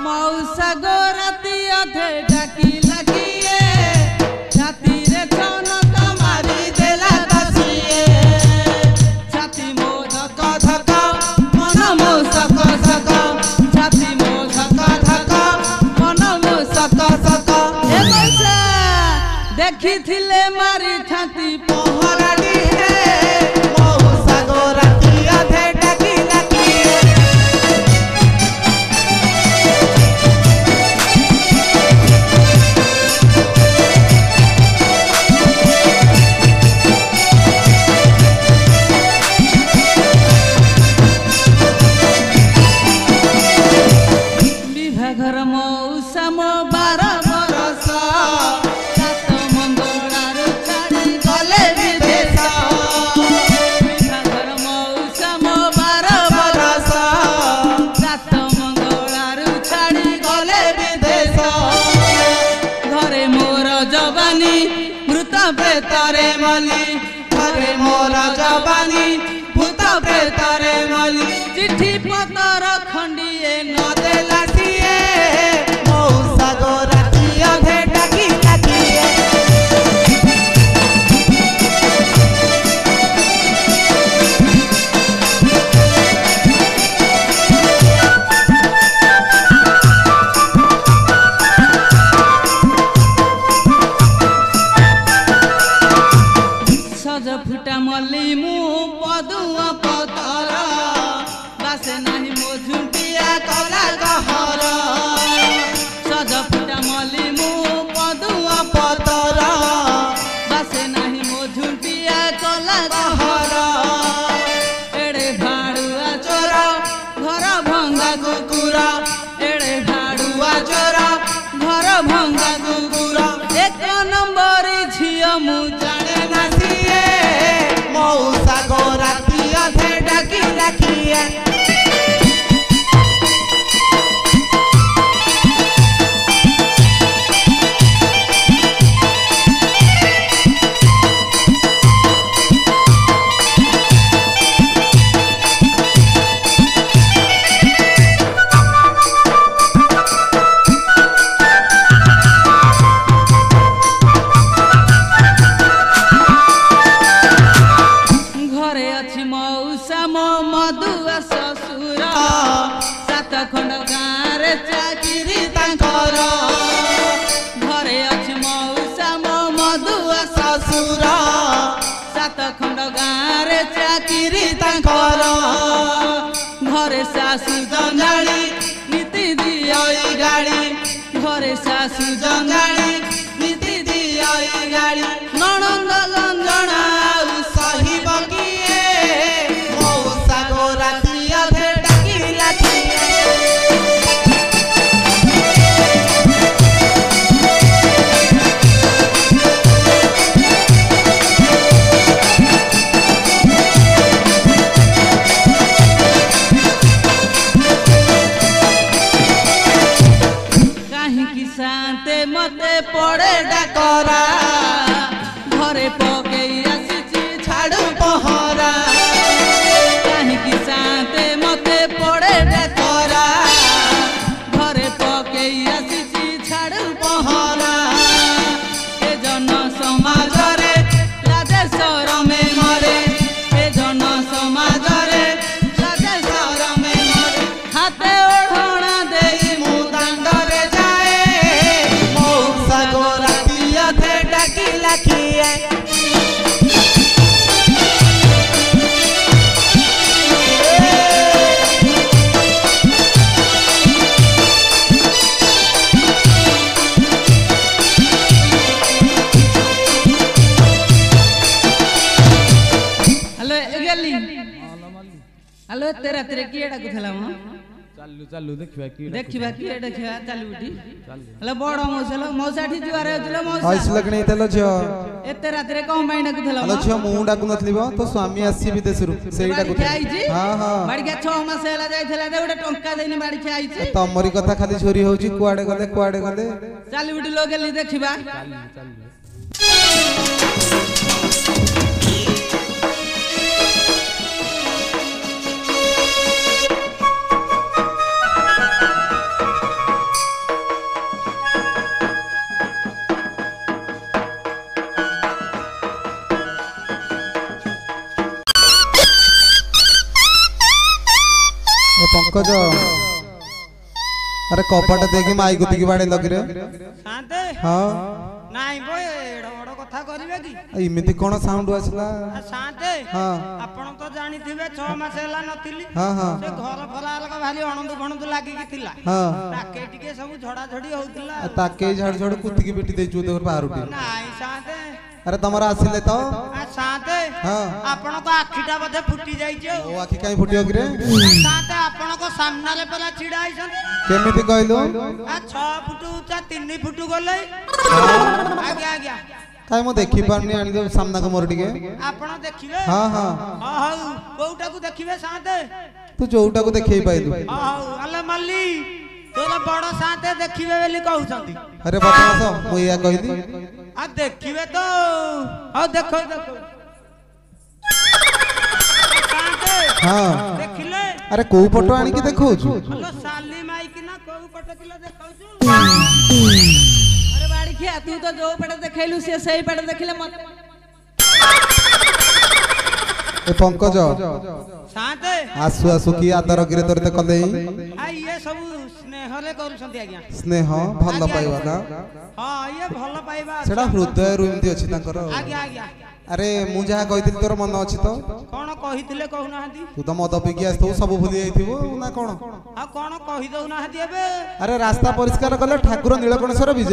मौसा गो राती अधे डाकी लगिए छाती रे छन मारी देला दसिए छाती मो धक धक मन मो सक सक छाती मो धक धक मन मो सक सक ए मौसा देखी थिले मारी छाती पहराडी है मौसा गो राती अधे डाकी लगिए घर मौसा मो 12 बरस सात मंगलार छाड़ी गले विदेश घर मौसा मो 12 बरस सात मंगलार छाड़ी गले विदेश घरे मोर जवानी मृत प्रेतरे मली घरे मोर जवानी भूत प्रेतरे मली चिट्ठी पतर खंडिए न देला फुटा मल्ली मु पदुआ पतर बासे नाही मो झुंटिया कला कहर सज फुटा मल्ली मु पदुआ पतर बासे नाही मो झुंटिया कला कहर एड़े भाड़ुआ चोर घर भंगा कुकुर एड़े भाड़ुआ चोर घर भंगा कुकुर एक नंबर झिया मु जाने ना मौसा गो राती अधे डाकी लगिए मौसा मो मधुआ ससुर सात खंड गाँव चाकरी तांकर घरे अच्छी मौसा मो मधुआ ससुर सात खंड गाँव चाकरी तांकर घरे सासु जंजाली नीति दियई गाड़ी घरे सासु जंजाली नीति दियई गाड़ी ननंद लंजना सही बकी शांते मते पड़े डाकरा घरे पकई आसी छाड़ू पहरा कहीं शांते मते पड़े डाकरा घरे पकई आसी छाड़ू पहरा ए जन समाज रे राजेश्वर में मरे ए जन समाज रे राजेश्वर में मरे हाथे ओढ़ना देई मु दांडरे डाकी लगिए हेलो एगली हेलो तेरा तेरे किए डाकु थला म चालू चालू देखिबा की देखिबा चालू उठी हेलो बड़ मौसलो मौसाठी जुआरे होतलो मौसा आइस लगने तेलो छ एते रात्रे कोन बाई डाकु थला हेलो छ मु डाकु नथलिबो तो स्वामी आसी विदेशरु सेई डाकु हां हां बाड़ी के 6 मास हेला जायथला दे ओडे टंका देनी बाड़ी के आइछि तमरी कथा खाली छोरी होउची कुआडे गले चालू उठी लोगेली देखिबा चालू पंकज अरे कपाट देखी माई गुतिकी बाड़े लगिरे शांते हां नाई बो एड़ बड़ कथा करिवे की इमिति कोन साउंड आसला शांते हां आपण तो जानि थिबे 6 मास हला नथिली हां हां से घर फला अलग भाली अणंदु फणंदु लागि की थिला हां ताके टिके सब झड़ा झड़ी होउतिला ताके झाड़ झाड़ कुतिकी पिटी देचु देवर बाहर उठी नाई शांते अरे तमरा आसिले तो शांते हां आपण को आखिटा बधे फुटी जाई छे ओ आखि काई फुटियो कि रे शांते आपण को सामना ले पला छिड़ा आइछन केमिति कहलु आ 6 फुट ऊंचा 3 फुट गले आगे आगे काई मो देखि पारनी आनी दे सामना को मोर टिके आपण देखिबे हां हां हौ कोउटा को देखिबे शांते तू जोउटा को देखै पाइलु हौ अले मल्ली तोरा बड़ शांते देखिबे बेली कहउछंती अरे बतास मु या कहली आ देखिबे तो हौ देखो देखो शांते हां देखिले अरे को फोटो आनी के देखौ छु हलो साली माई की ना कोउ पट किलो देखाउछु अरे बाड़ी खिया तू तो जो पड़े देखैलु से सही पड़े देखले मत ए पंकज शांते आसु आसु की आदर गिरे तोरते कले आ ये सब स्नेह रे करूछंती आज्ञा स्नेह भल पाइबा ना हां ये भल पाइबा सेडा हृदय रु एमती अछि तांकर आज्ञा आज्ञा अरे मु जहा कहिथिल तोर मन अछि तो कोन कहिथिले कहू नाहंती तू तो मद पिकी आस्तो सब भूली जाइथिबो ना कोन आ कोन कहि दउ नाहंती एबे अरे रास्ता परिष्कार कले ठाकुर नीलकंठेश्वर विजय